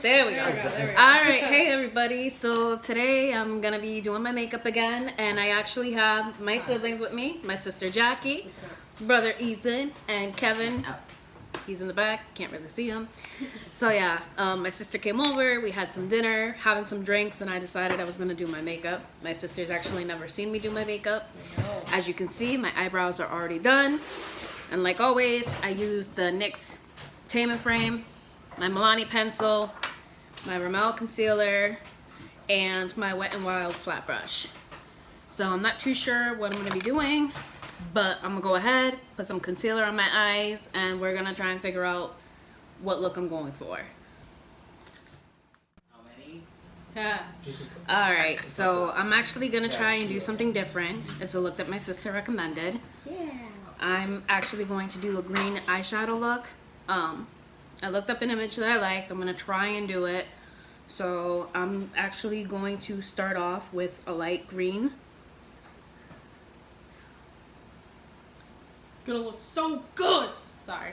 There we go. All right, hey everybody. So today I'm gonna be doing my makeup again, and I actually have my siblings with me. My sister Jackie, brother Ethan, and Kevin. He's in the back. Can't really see him. So yeah, my sister came over. We had some dinner, having some drinks, and I decided I was gonna do my makeup. My sister's actually never seen me do my makeup. As you can see, my eyebrows are already done. And like always, I used the NYX Tame and Frame, my Milani pencil, my Rimmel concealer, and my Wet n Wild flat brush. So I'm not too sure what I'm going to be doing, but I'm going to go ahead, put some concealer on my eyes, and we're going to try and figure out what look I'm going for. How many? Alright, so I'm actually going to try and do something different. It's a look that my sister recommended. Yeah. I'm actually going to do a green eyeshadow look. I looked up an image that I liked. I'm going to try and do it. So I'm actually going to start off with a light green. It's gonna look so good. Sorry.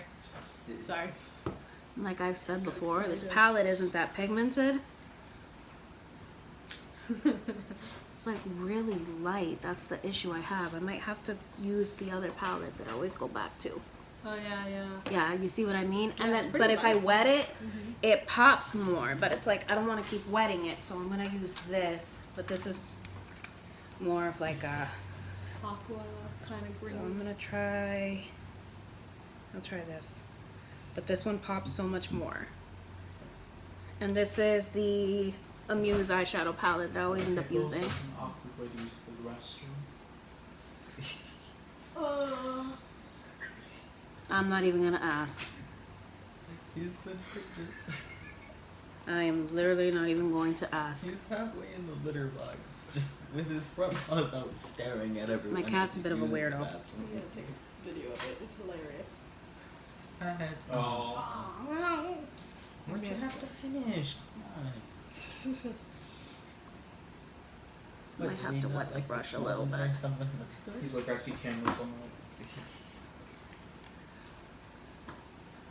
Like I've said before, this palette isn't that pigmented. It's like really light. That's the issue I have. I might have to use the other palette that I always go back to. Oh yeah. Yeah, you see what I mean? Yeah, And it's then, pretty but if I light. wet it, it pops more. But it's like I don't want to keep wetting it, so I'm gonna use this. But this is more of like a. Aqua kind of So green. I'm gonna try. I'll try this, but this one pops so much more. And this is the Amuse eyeshadow palette that I always end up using. An awkward way to use the restroom. I'm not even gonna ask. He's the quickest. I am literally not even going to ask. He's halfway in the litter box, just with his front paws out, staring at everyone. My cat's as a he's bit of a using the weirdo. bathroom. I'm gonna take a video of it. It's hilarious. Is that? Oh. Why'd you have to finish? Come on. Might have to wet the brush a little bit. Something looks good. He's like, I see cameras on my.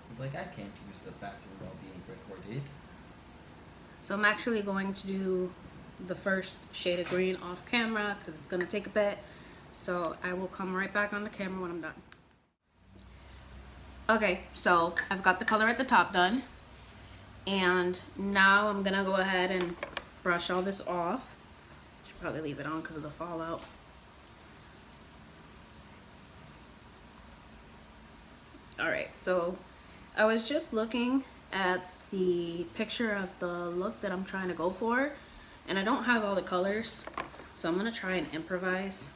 He's like, I can't use the bathroom while being recorded. So I'm actually going to do the first shade of green off camera because it's gonna take a bit. So I will come right back on the camera when I'm done. Okay, so I've got the color at the top done. And now I'm gonna go ahead and brush all this off. Should probably leave it on because of the fallout. Alright, so I was just looking at the picture of the look that I'm trying to go for, and I don't have all the colors, so I'm gonna try and improvise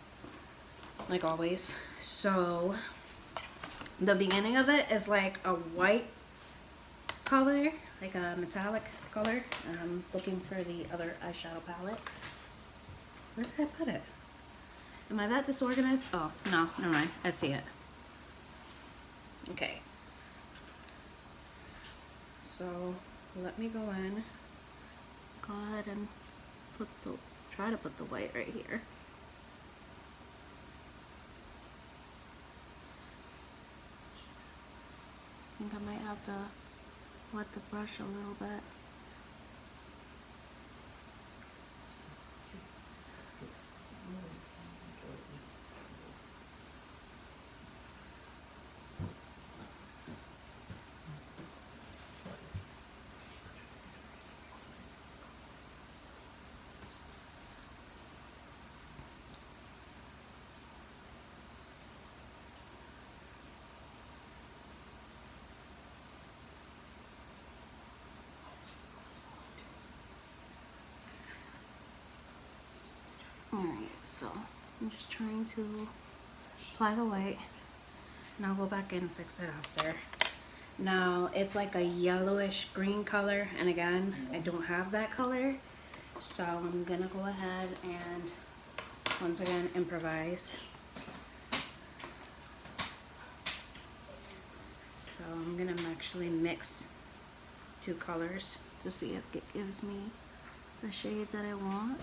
like always. So the beginning of it is like a white color, like a metallic color, and I'm looking for the other eyeshadow palette. Where did I put it? Am I that disorganized? Oh no, never mind, I see it. Okay, so let me go in, go ahead and try to put the white right here. I think I might have to wet the brush a little bit. Alright, so I'm just trying to apply the white, and I'll go back in and fix that after. Now it's like a yellowish green color, and again, I don't have that color, so I'm gonna go ahead and once again improvise. So I'm gonna actually mix two colors to see if it gives me the shade that I want.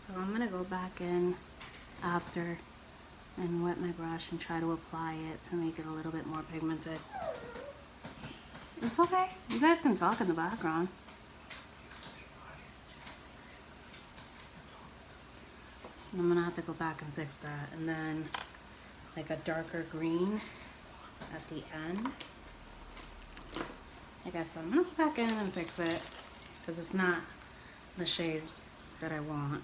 So I'm gonna go back in after and wet my brush and try to apply it to make it a little bit more pigmented. It's okay. You guys can talk in the background. I'm gonna have to go back and fix that, and then like a darker green at the end. I guess I'm gonna go back in and fix it because it's not the shades that I want.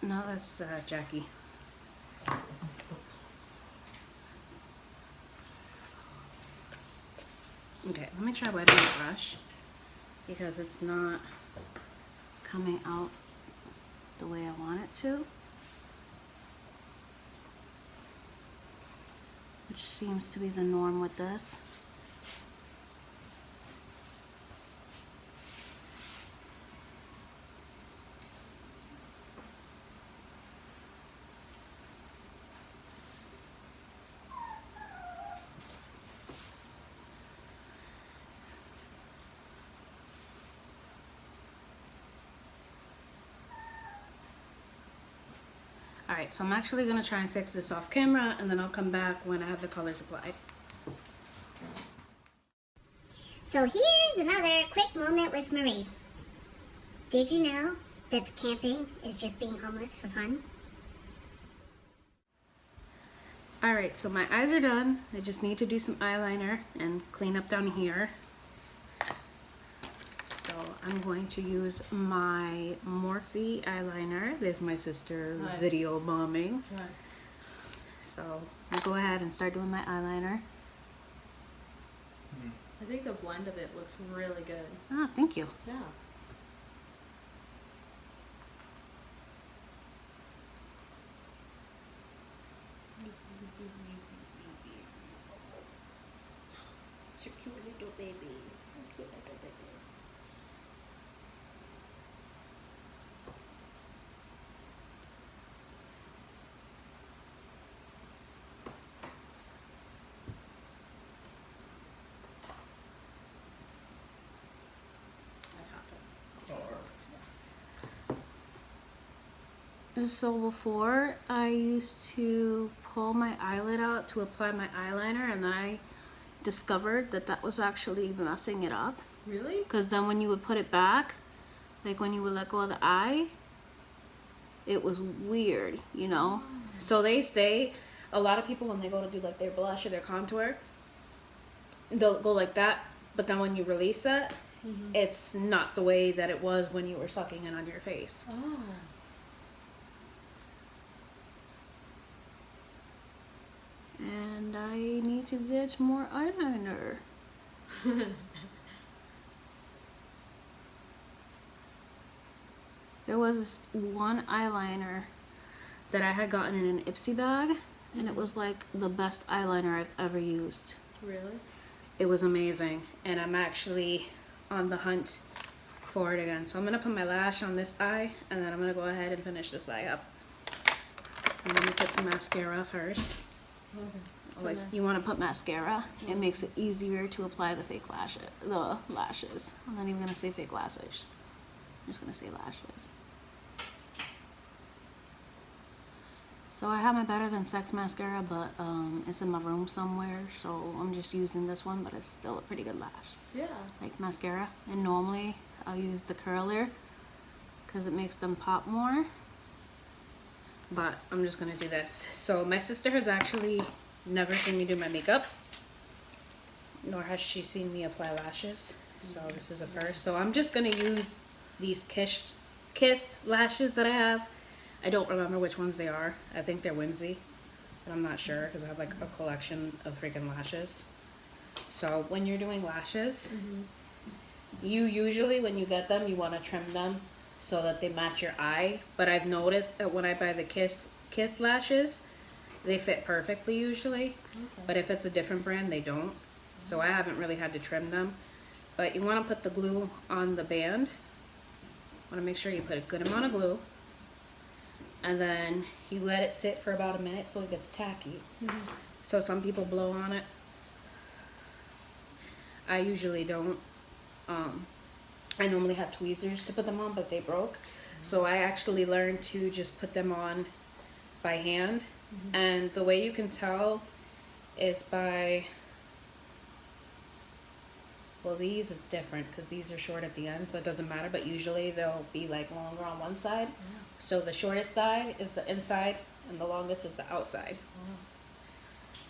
No, that's Jackie. Okay, let me try wetting the brush because it's not coming out the way I want it to, which seems to be the norm with this. Alright, so I'm actually going to try and fix this off camera, and then I'll come back when I have the colors applied. So here's another quick moment with Marie. Did you know that camping is just being homeless for fun? Alright, so my eyes are done. I just need to do some eyeliner and clean up down here. So I'm going to use my Morphe eyeliner. There's my sister video bombing. Right. So I'll go ahead and start doing my eyeliner. I think the blend of it looks really good. Ah, thank you. Yeah. Cute little baby. Cute little baby. So before, I used to pull my eyelid out to apply my eyeliner, and then I discovered that that was actually messing it up. Really? Because then when you would put it back, like when you would let go of the eye, it was weird, you know? So they say, a lot of people when they go to do like their blush or their contour, they'll go like that, but then when you release it, it's not the way that it was when you were sucking it on your face. Oh. And I need to get more eyeliner. There was this one eyeliner that I had gotten in an Ipsy bag, and it was like the best eyeliner I've ever used. Really? It was amazing, and I'm actually on the hunt for it again. So I'm gonna put my lash on this eye, and then I'm gonna go ahead and finish this eye up. And let me put some mascara first. Okay. Always, you want to put mascara. It makes it easier to apply the fake lashes. I'm not even gonna say fake lashes. I'm just gonna say lashes. So I have my Better Than Sex mascara, but it's in my room somewhere, so I'm just using this one, but it's still a pretty good lash. Yeah. Like mascara. And normally I'll use the curler because it makes them pop more. But I'm just gonna do this. So my sister has actually never seen me do my makeup, nor has she seen me apply lashes. So this is a first. So I'm just gonna use these Kish Kiss lashes that I have. I don't remember which ones they are. I think they're Whimsy, but I'm not sure because I have like a collection of freaking lashes. So when you're doing lashes, you usually, when you get them, you want to trim them so that they match your eye. But I've noticed that when I buy the Kiss lashes, they fit perfectly usually. But if it's a different brand, they don't. So I haven't really had to trim them. But you want to put the glue on the band. Want to make sure you put a good amount of glue. And then you let it sit for about a minute so it gets tacky. So some people blow on it. I usually don't. I normally have tweezers to put them on, but they broke. So I actually learned to just put them on by hand. And the way you can tell is by, well, these it's different because these are short at the end, so it doesn't matter, but usually they'll be like longer on one side. So the shortest side is the inside and the longest is the outside.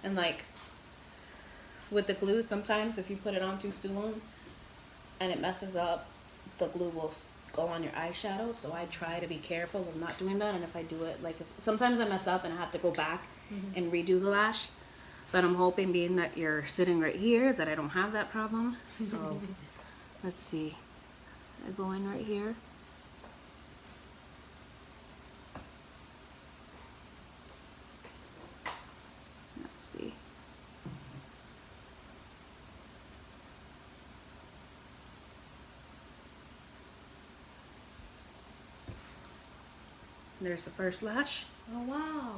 And like with the glue, sometimes if you put it on too soon and it messes up, the glue will go on your eyeshadow. So I try to be careful of not doing that. And if I do it, like sometimes I mess up and I have to go back and redo the lash. But I'm hoping, being that you're sitting right here, that I don't have that problem. So let's see. I go in right here. Let's see. There's the first lash. Oh wow.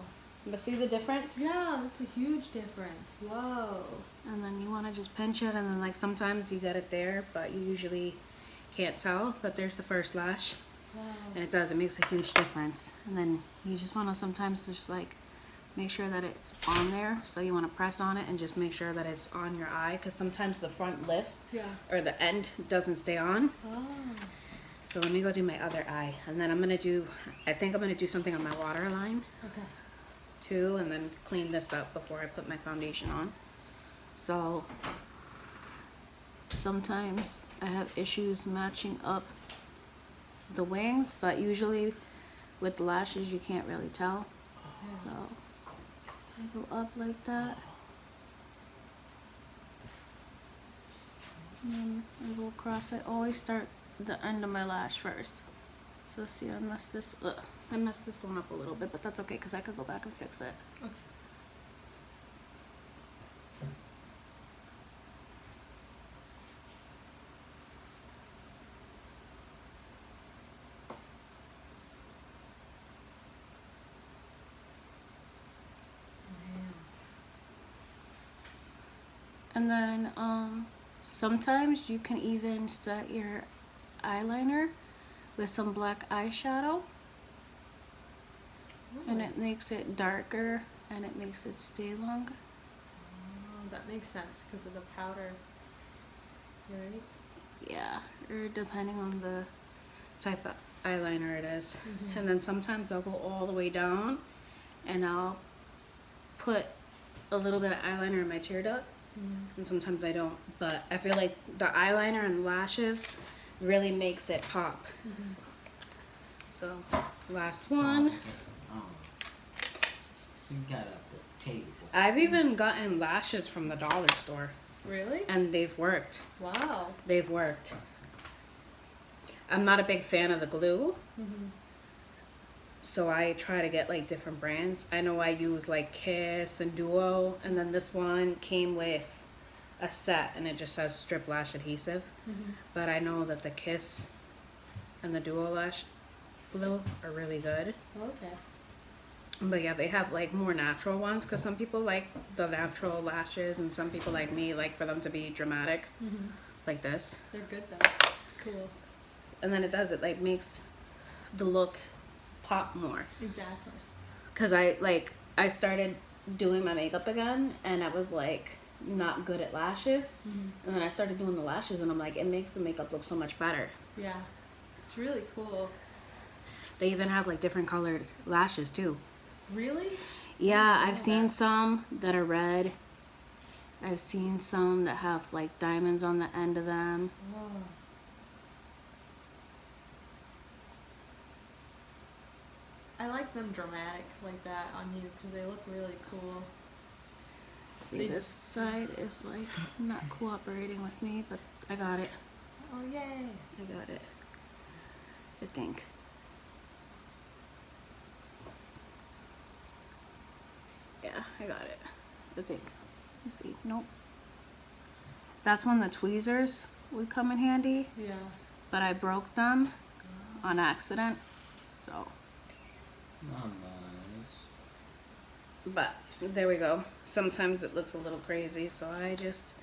But see the difference? Yeah, that's a huge difference. Whoa. And then you want to just pinch it, and then like sometimes you get it there, but you usually can't tell. But there's the first lash. Wow. And it does, it makes a huge difference. And then you just want to sometimes just like make sure that it's on there. So you want to press on it and just make sure that it's on your eye, because sometimes the front lifts or the end doesn't stay on. Oh. So let me go do my other eye, and then I think I'm gonna do something on my waterline Okay. too, and then clean this up before I put my foundation on. So sometimes I have issues matching up the wings, but usually with the lashes you can't really tell. So I go up like that, and then I go across. I always start the end of my lash first. So see, I messed this one up a little bit, but that's okay because I could go back and fix it. Okay. And then sometimes you can even set your eyeliner with some black eyeshadow, and it makes it darker and it makes it stay longer. Oh, that makes sense because of the powder, right? Yeah, or depending on the type of eyeliner it is. And then sometimes I'll go all the way down and I'll put a little bit of eyeliner in my tear duct, and sometimes I don't. But I feel like the eyeliner and lashes really makes it pop. So last one. You got off the table. I've even gotten lashes from the dollar store, Really? and they've worked. Wow. They've worked. I'm not a big fan of the glue, so I try to get like different brands. I know I use like Kiss and Duo, and then this one came with a set and it just says strip lash adhesive. But I know that the Kiss and the Duo lash glue are really good. Okay. But yeah, they have like more natural ones, because some people like the natural lashes and some people like me like for them to be dramatic, like this. They're good though. It's cool. And then it does, it like makes the look pop more. Exactly. Because I started doing my makeup again, and I was like not good at lashes, and then I started doing the lashes, and I'm like, it makes the makeup look so much better. Yeah. It's really cool. They even have like different colored lashes too. Really? Yeah, Oh, I've seen some that are red. I've seen some that have like diamonds on the end of them. Whoa. them dramatic like that on you because they look really cool. See, this side is like not cooperating with me, but I got it. Oh, yay. I got it. I think. Yeah, I got it. I think. Let's see. Nope. That's when the tweezers would come in handy, Yeah. but I broke them on accident. So, Not nice. but there we go. Sometimes it looks a little crazy, so I just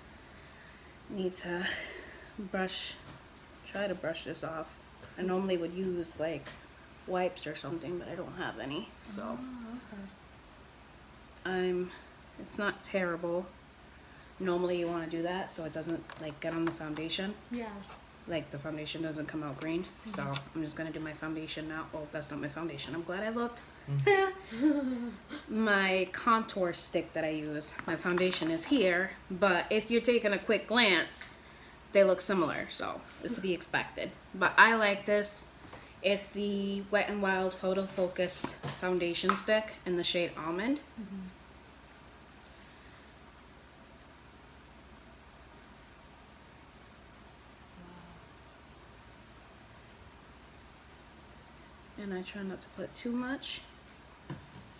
need to try to brush this off. I normally would use like wipes or something, but I don't have any, so Oh, it's not terrible. Normally you want to do that so it doesn't like get on the foundation. okay. Yeah. Like the foundation doesn't come out green. So I'm just gonna do my foundation now. Oh, that's not my foundation. I'm glad I looked. My contour stick that I use. My foundation is here, but if you're taking a quick glance, they look similar. So it's to be expected. But I like this. It's the Wet n Wild Photo Focus foundation stick in the shade Almond. And I try not to put too much.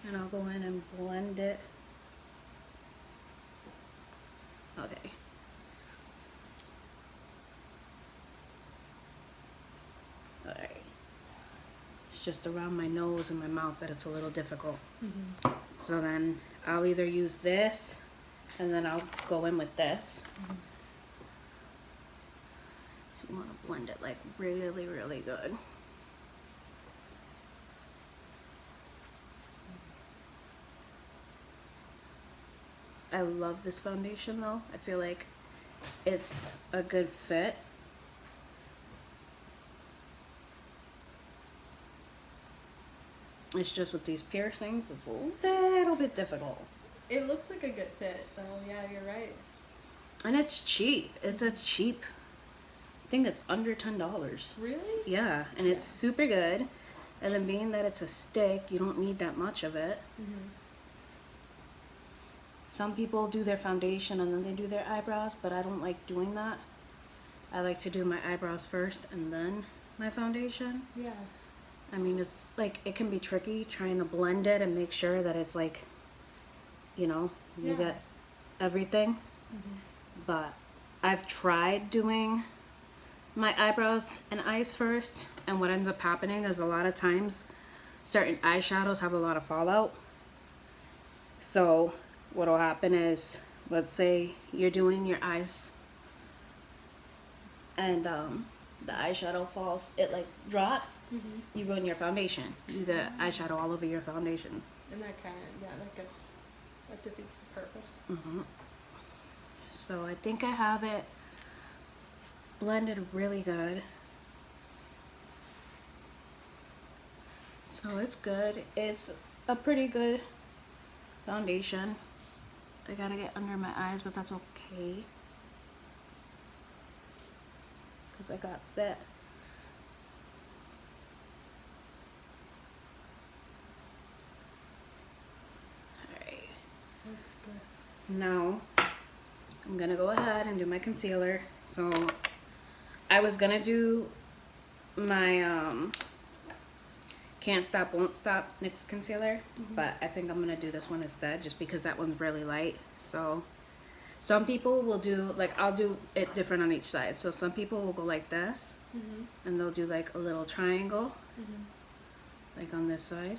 And I'll go in and blend it. Okay. Alright. It's just around my nose and my mouth that it's a little difficult. So then I'll either use this and then I'll go in with this. So you want to blend it like really, really good. I love this foundation though. I feel like it's a good fit. It's just with these piercings, it's a little bit difficult. It looks like a good fit, though. Yeah, you're right. And it's cheap. It's a cheap, I think it's under $10. Really? Yeah, and it's super good. And then being that it's a stick, you don't need that much of it. Some people do their foundation and then they do their eyebrows, but I don't like doing that. I like to do my eyebrows first and then my foundation. Yeah. I mean, it's like, it can be tricky trying to blend it and make sure that it's like, you know, you Yeah. get everything. But I've tried doing my eyebrows and eyes first, and what ends up happening is a lot of times certain eyeshadows have a lot of fallout. So what'll happen is, let's say you're doing your eyes and the eyeshadow falls, it like drops, you ruin your foundation. You get eyeshadow all over your foundation. And that kind of, that defeats the purpose. So I think I have it blended really good. So it's good. It's a pretty good foundation. I gotta get under my eyes, but that's okay. Because I got that. Alright. Looks good. Now, I'm gonna go ahead and do my concealer. So, I was gonna do my Can't Stop, Won't Stop NYX concealer, but I think I'm gonna do this one instead, just because that one's really light. So, some people will do, like, I'll do it different on each side. So, some people will go like this, and they'll do like a little triangle, like on this side.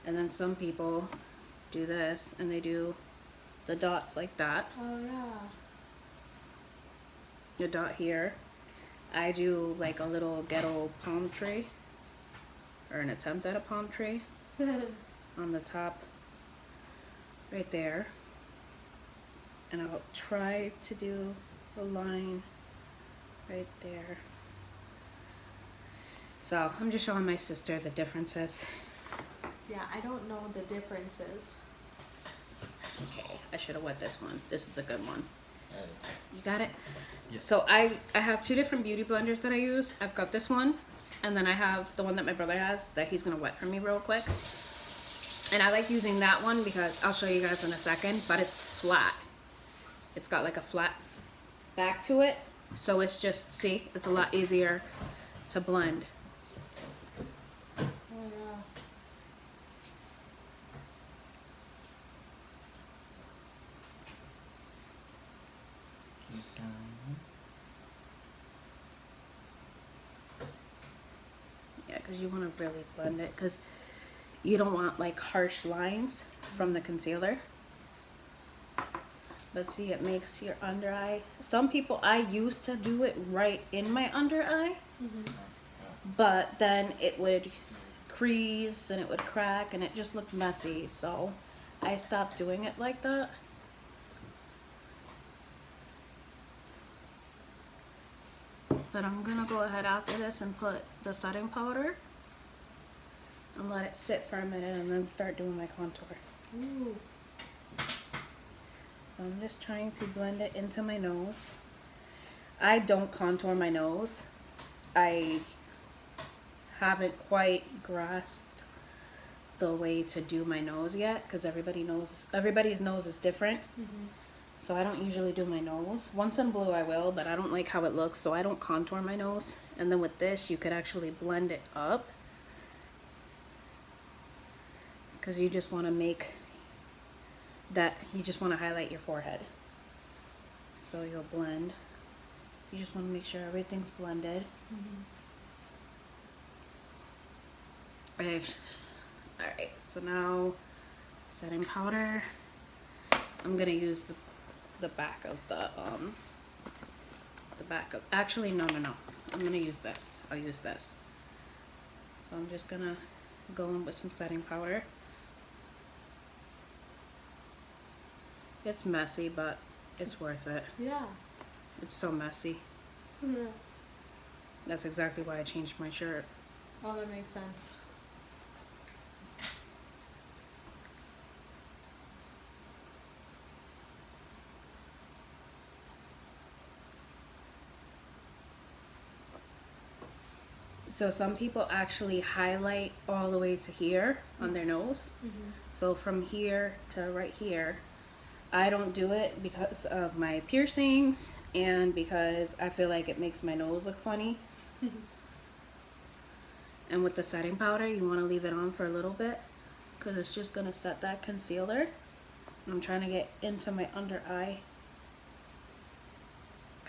And then some people do this, and they do the dots like that. Oh, yeah. The dot here. I do like a little ghetto palm tree, or an attempt at a palm tree on the top right there, and I'll try to do a line right there. So I'm just showing my sister the differences. Yeah, I don't know the differences. Okay, I should have wet this one. This is the good one. Hey. You got it? Yes. So I have two different beauty blenders that I use. I've got this one, And then I have the one that my brother has that he's gonna wet for me real quick. And I like using that one because I'll show you guys in a second, but it's flat. It's got like a flat back to it. So it's just, see, it's a lot easier to blend. Oh yeah. Keep down. Yeah, because you want to really blend it because you don't want like harsh lines from the concealer. But see, it makes your under eye. Some people, I used to do it right in my under eye, but then it would crease and it would crack and it just looked messy. So I stopped doing it like that. But I'm gonna go ahead after this and put the setting powder and let it sit for a minute and then start doing my contour. Ooh. So I'm just trying to blend it into my nose. I don't contour my nose. I haven't quite grasped the way to do my nose yet because everybody's nose is different. So I don't usually do my nose. Once in blue I will, but I don't like how it looks, so I don't contour my nose. And then with this, you could actually blend it up because you just want to make that, you just want to highlight your forehead. So you'll blend. You just want to make sure everything's blended. Alright, so now setting powder. I'm gonna use the back of actually no. I'm gonna use this. I'll use this. So I'm just gonna go in with some setting powder. It's messy, but it's worth it. Yeah. It's so messy. Yeah. That's exactly why I changed my shirt. Oh, that makes sense. So some people actually highlight all the way to here on their nose. So from here to right here. I don't do it because of my piercings and because I feel like it makes my nose look funny. And with the setting powder, you want to leave it on for a little bit because it's just going to set that concealer. And I'm trying to get into my under eye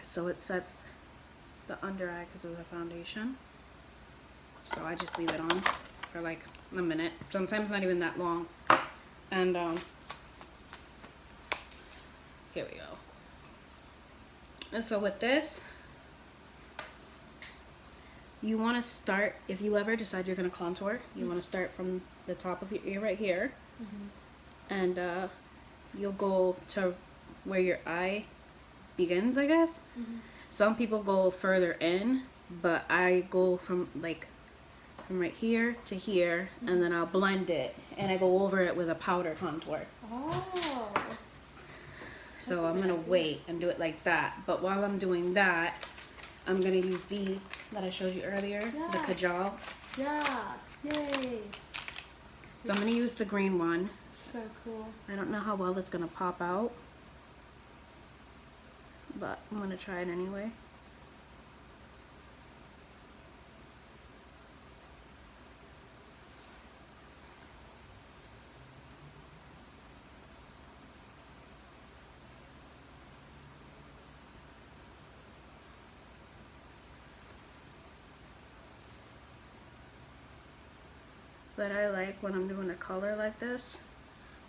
so it sets the under eye because of the foundation. So I just leave it on for like a minute, sometimes not even that long. And here we go. And so with this, you want to start, if you ever decide you're going to contour, you want to start from the top of your ear right here. And you'll go to where your eye begins, I guess. Some people go further in, but I go from right here to here, and then I'll blend it, and I go over it with a powder contour. Oh. So I'm gonna wait and do it like that. But while I'm doing that, I'm gonna use these that I showed you earlier, the Yeah. Kajal. Yeah. Yay. So I'm gonna use the green one. So cool. I don't know how well it's gonna pop out, but I'm gonna try it anyway. But I like when I'm doing a color like this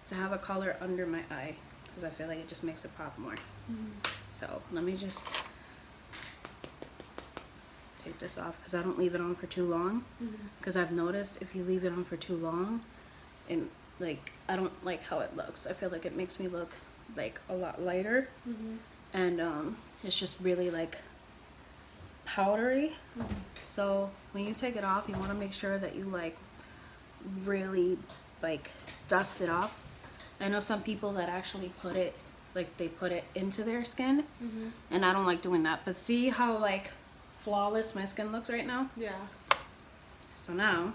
to have a color under my eye because I feel like it just makes it pop more. So let me just take this off because I don't leave it on for too long, because I've noticed if you leave it on for too long, and like I don't like how it looks. I feel like it makes me look like a lot lighter, and it's just really like powdery. So when you take it off, you want to make sure that you like really like dust it off. I know some people that actually put it, like they put it into their skin, and I don't like doing that. But see how like flawless my skin looks right now? Yeah. So now,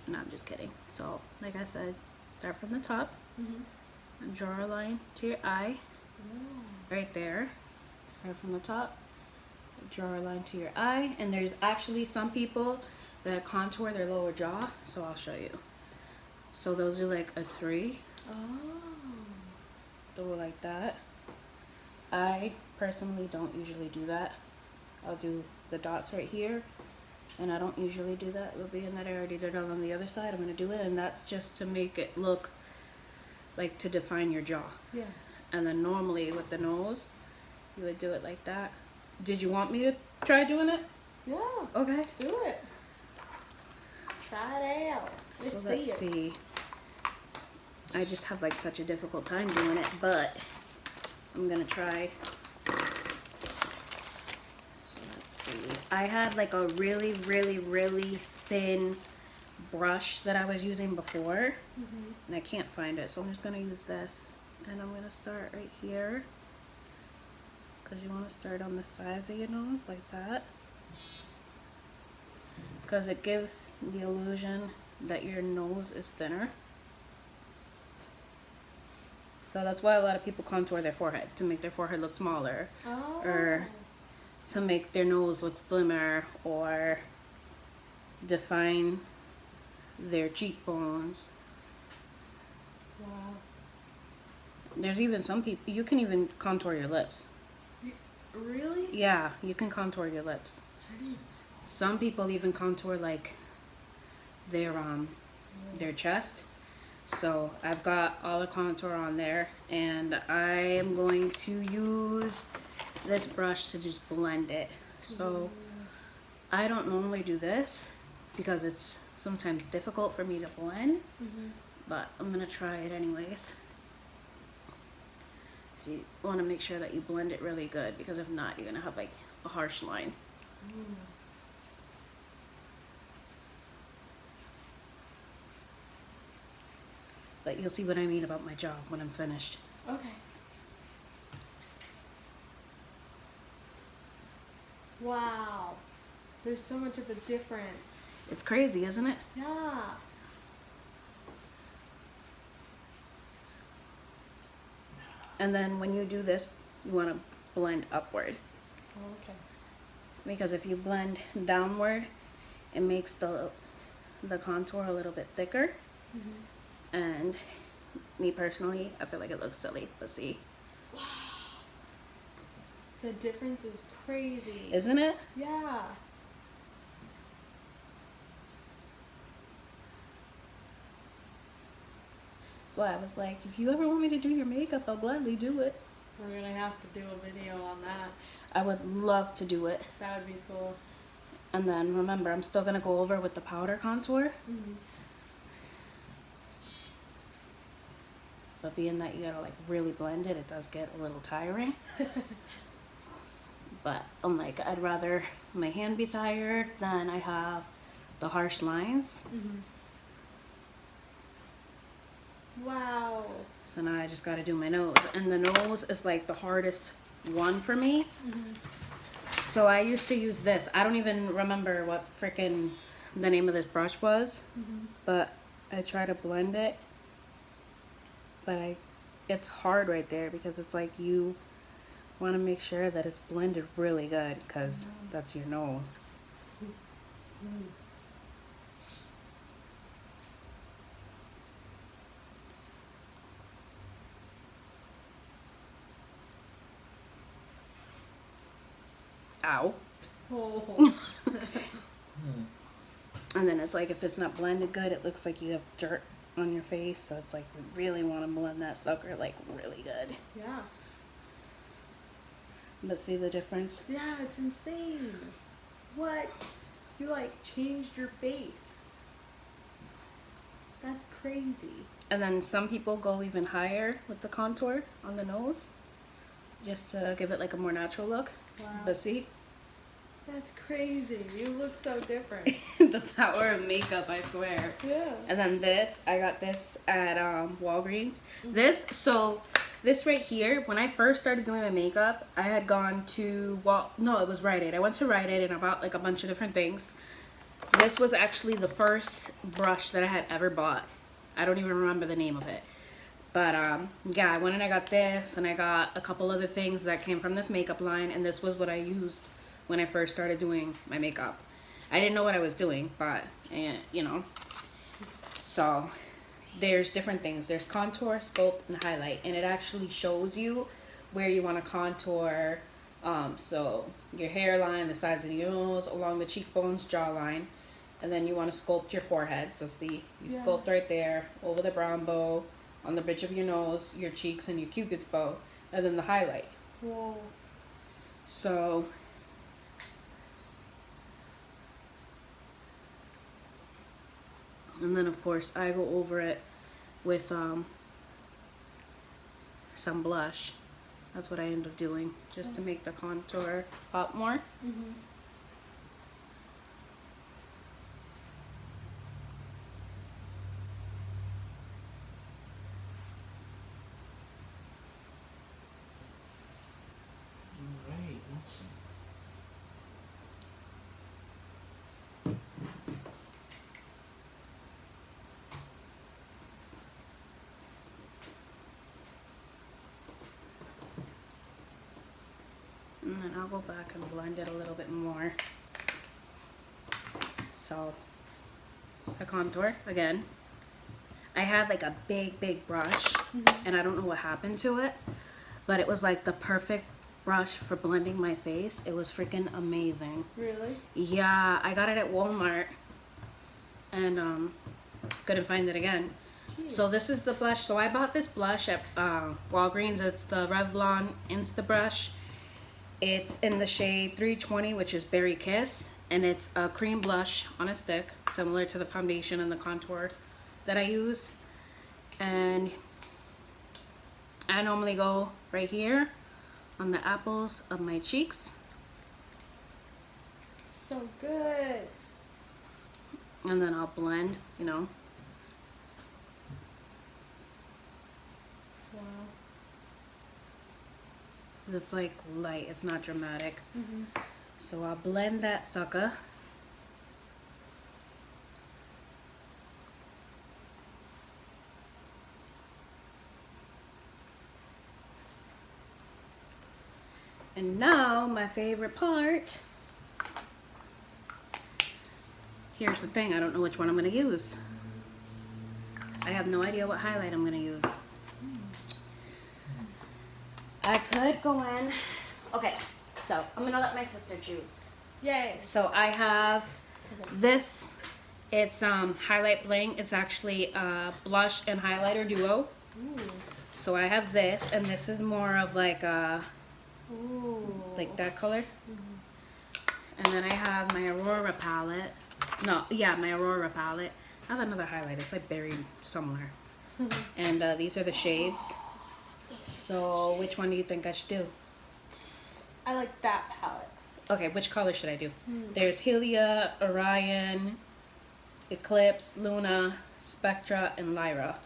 no, I'm just kidding. So, like I said, start from the top and draw a line to your eye. Right there. Start from the top, draw a line to your eye, and there's actually some people that contour their lower jaw, so I'll show you. So they'll do like a 3. Oh. Do it like that. I personally don't usually do that. I'll do the dots right here, and I don't usually do that. It'll be in that I already did it on the other side. I'm gonna do it, and that's just to make it look like to define your jaw. Yeah. And then normally with the nose, you would do it like that. Did you want me to try doing it? Yeah. Okay. Do it. Try it out. Let's So let's see. I just have like such a difficult time doing it, but I'm gonna try. So let's see. I had like a really, really, really thin brush that I was using before, and I can't find it, so I'm just gonna use this. And I'm gonna start right here, because you want to start on the sides of your nose like that, because it gives the illusion that your nose is thinner. So that's why a lot of people contour their forehead, to make their forehead look smaller, Oh. or to make their nose look slimmer, or define their cheekbones. Wow. There's even some people, you can even contour your lips. Really? Yeah, you can contour your lips. Some people even contour like their chest. So I've got all the contour on there, and I am going to use this brush to just blend it. So I don't normally do this because it's sometimes difficult for me to blend, but I'm gonna try it anyways. So you want to make sure that you blend it really good, because if not, you're gonna have like a harsh line. But you'll see what I mean about my jaw when I'm finished. Okay. Wow. There's so much of a difference. It's crazy, isn't it? Yeah. And then when you do this, you want to blend upward, Okay. because if you blend downward, it makes the contour a little bit thicker. And me personally, I feel like it looks silly, but see, The difference is crazy. isn't it? Yeah. That's why I was like, if you ever want me to do your makeup, I'll gladly do it. We're gonna have to do a video on that. I would love to do it. That would be cool. And then remember, I'm still gonna go over with the powder contour. But being that you gotta like really blend it, it does get a little tiring. But I'm like, I'd rather my hand be tired than I have the harsh lines. Wow. So now I just gotta do my nose. And the nose is like the hardest one for me. So I used to use this. I don't even remember what frickin' the name of this brush was. But I try to blend it. But it's hard right there, because it's like you want to make sure that it's blended really good, because that's your nose. Ow. Oh. And then it's like, if it's not blended good, it looks like you have dirt on your face. So it's like, we really want to blend that sucker like really good. Yeah. But see the difference? Yeah, it's insane. What? You like changed your face. That's crazy. And then some people go even higher with the contour on the nose, just to give it like a more natural look. Wow. But see, That's crazy. You look so different. the power of makeup, I swear. Yeah. And then this, I got this at Walgreens. This right here, when I first started doing my makeup, I had gone to, it was Rite Aid. I went to Rite Aid and I bought like a bunch of different things. This was actually the first brush that I had ever bought. I don't even remember the name of it. But yeah, I went and I got this, and I got a couple other things that came from this makeup line, and this was what I used when I first started doing my makeup. I didn't know what I was doing, but you know. So there's different things. There's contour, sculpt, and highlight, and it actually shows you where you want to contour. So your hairline, the sides of your nose, along the cheekbones, jawline, and then you want to sculpt your forehead. So see, you sculpt right there, over the brown bow, on the bridge of your nose, your cheeks, and your cupid's bow, and then the highlight. Whoa. So and then of course I go over it with some blush. That's what I end up doing, just to make the contour pop more. Mm-hmm. Alright, awesome. And then I'll go back and blend it a little bit more. So, just the contour again. I had like a big brush, and I don't know what happened to it, but it was like the perfect brush for blending my face. It was freaking amazing. Really? Yeah, I got it at Walmart, and couldn't find it again. So this is the blush. So I bought this blush at Walgreens. It's the Revlon Insta Brush. It's in the shade 320, which is Berry Kiss, and it's a cream blush on a stick, similar to the foundation and the contour that I use. And I normally go right here on the apples of my cheeks, So good. and then I'll blend, you know. Wow. It's like light, it's not dramatic. Mm-hmm. So I'll blend that sucker. And now my favorite part. Here's the thing, I don't know which one I'm gonna use. I have no idea what highlight I'm gonna use. I could go in. Okay, so I'm gonna let my sister choose. Yay. So I have this. It's Highlight Bling. It's actually a blush and highlighter duo. Ooh. So I have this, and this is more of like a Ooh. like that color. And then I have my Aurora palette. No, yeah, my Aurora palette. I have another highlight. It's like buried somewhere. And these are the shades. So which one do you think I should do? I like that palette. Okay, which color should I do? There's Helia, Orion, Eclipse, Luna, Spectra, and Lyra.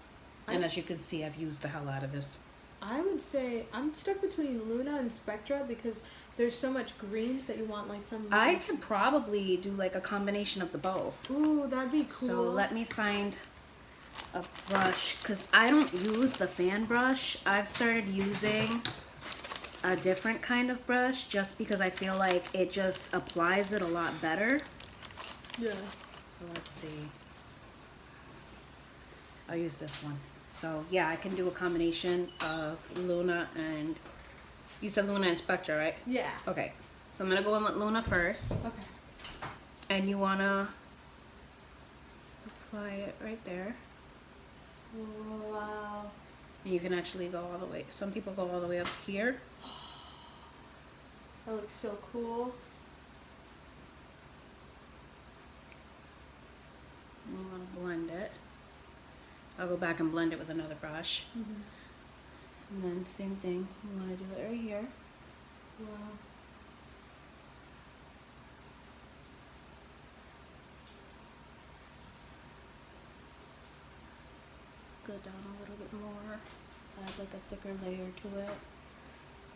And as you can see, I've used the hell out of this. I would say I'm stuck between Luna and Spectra because there's so much greens that you want like some. I could probably do like a combination of the both. Ooh, that'd be cool. So let me find a brush, because I don't use the fan brush. I've started using a different kind of brush just because I feel like it just applies it a lot better. Yeah. So let's see. I'll use this one. So yeah, I can do a combination of Luna and, you said Luna and Spectra, right? Yeah. Okay, so I'm gonna go in with Luna first, Okay. and you wanna apply it right there. Wow. And you can actually go all the way. Some people go all the way up to here. That looks so cool. And you want to blend it. I'll go back and blend it with another brush. And then same thing. You want to do it right here. Wow. Go down a little bit more. Add like a thicker layer to it.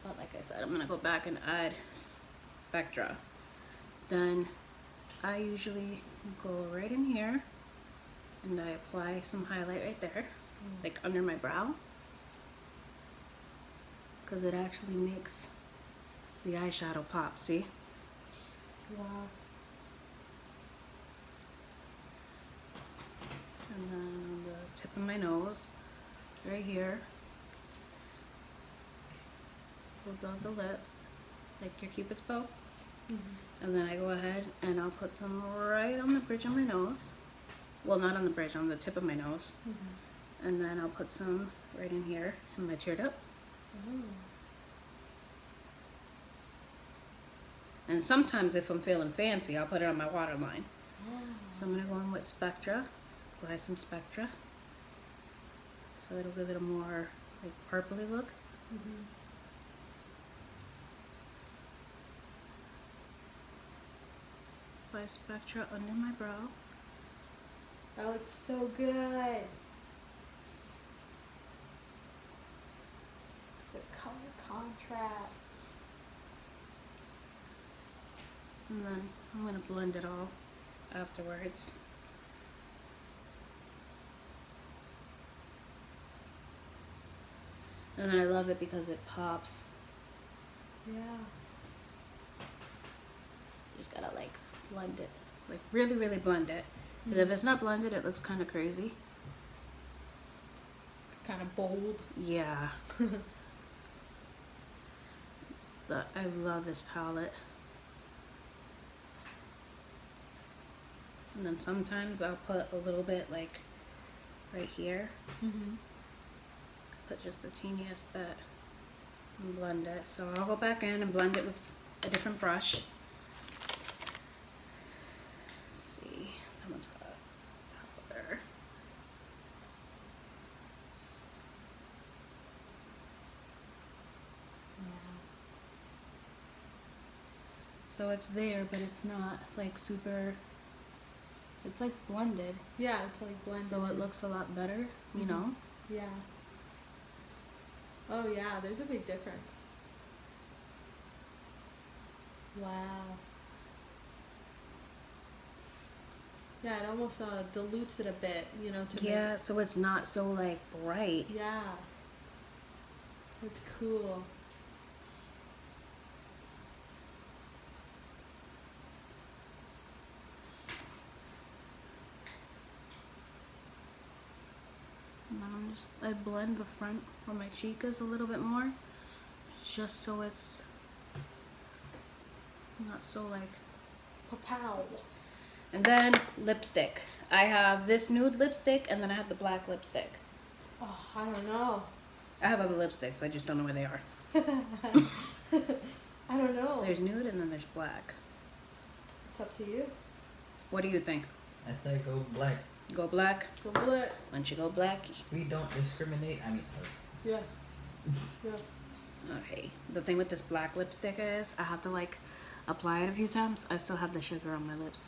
But like I said, I'm going to go back and add Spectra. Then I usually go right in here and I apply some highlight right there, like under my brow, because it actually makes the eyeshadow pop, see? Wow. And then on the tip of my nose, right here, go down the lip, like your Cupid's bow. And then I go ahead and I'll put some right on the bridge of my nose. Well, not on the bridge, on the tip of my nose. And then I'll put some right in here in my tear duct. And sometimes if I'm feeling fancy, I'll put it on my waterline. So I'm gonna go in with Spectra, apply some Spectra. So it'll give it a more like purpley look. Apply Spectra under my brow. That looks so good. The color contrast. And then I'm gonna blend it all afterwards. And then I love it because it pops. Yeah. Just gotta like blend it, like really, really blend it. Because if it's not blended, it looks kind of crazy. It's kind of bold. Yeah. But I love this palette. And then sometimes I'll put a little bit like right here. Put just the teeniest bit and blend it. So I'll go back in and blend it with a different brush. Let's see, that one's got powder. So it's there, but it's not like super, it's like blended. Yeah, it's like blended. So it looks a lot better, you know? Yeah. Oh yeah, there's a big difference. Wow. Yeah, it almost dilutes it a bit, you know, to Yeah, so it's not so like bright. make. Yeah. It's cool. And then I blend the front where my cheek is a little bit more, just so it's not so like. Pow. And then lipstick. I have this nude lipstick and then I have the black lipstick. Oh, I don't know. I have other lipsticks, I just don't know where they are. I don't know. So there's nude and then there's black. It's up to you. What do you think? I say go black. Go black? Go black. Why don't you go black? We don't discriminate. I mean, Yeah. Yeah. Okay. The thing with this black lipstick is I have to like apply it a few times. I still have the sugar on my lips.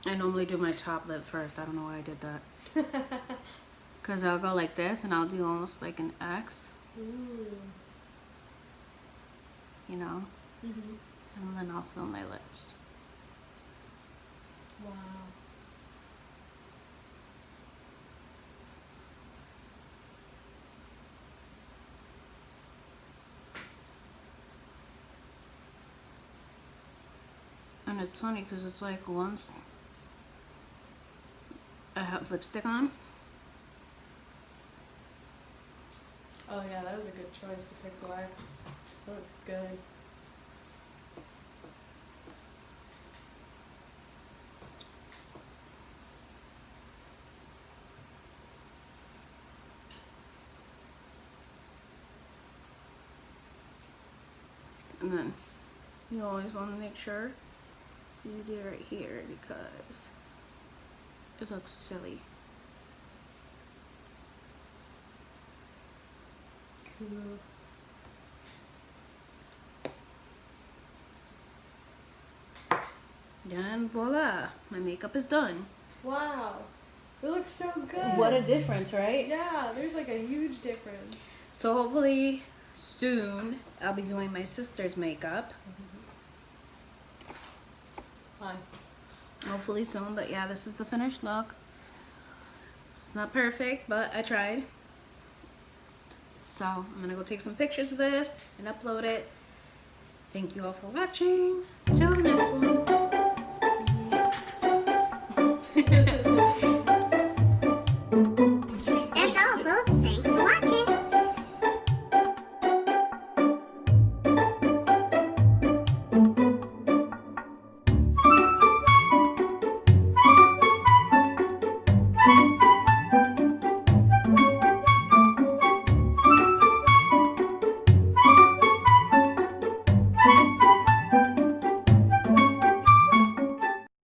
I normally do my top lip first. I don't know why I did that. Because I'll go like this and I'll do almost like an X, Ooh. you know, Mhm. and then I'll fill my lips. Wow. And it's funny because it's like once I have lipstick on, Oh yeah, that was a good choice to pick black. That looks good. and then you always want to make sure you do it right here because it looks silly. Cool. And voila, my makeup is done. Wow. It looks so good. What a difference, right? Yeah, there's like a huge difference. So hopefully soon I'll be doing my sister's makeup. Hi. Hopefully soon, but yeah, this is the finished look. It's not perfect, but I tried. So I'm gonna go take some pictures of this and upload it. Thank you all for watching. Till the next one.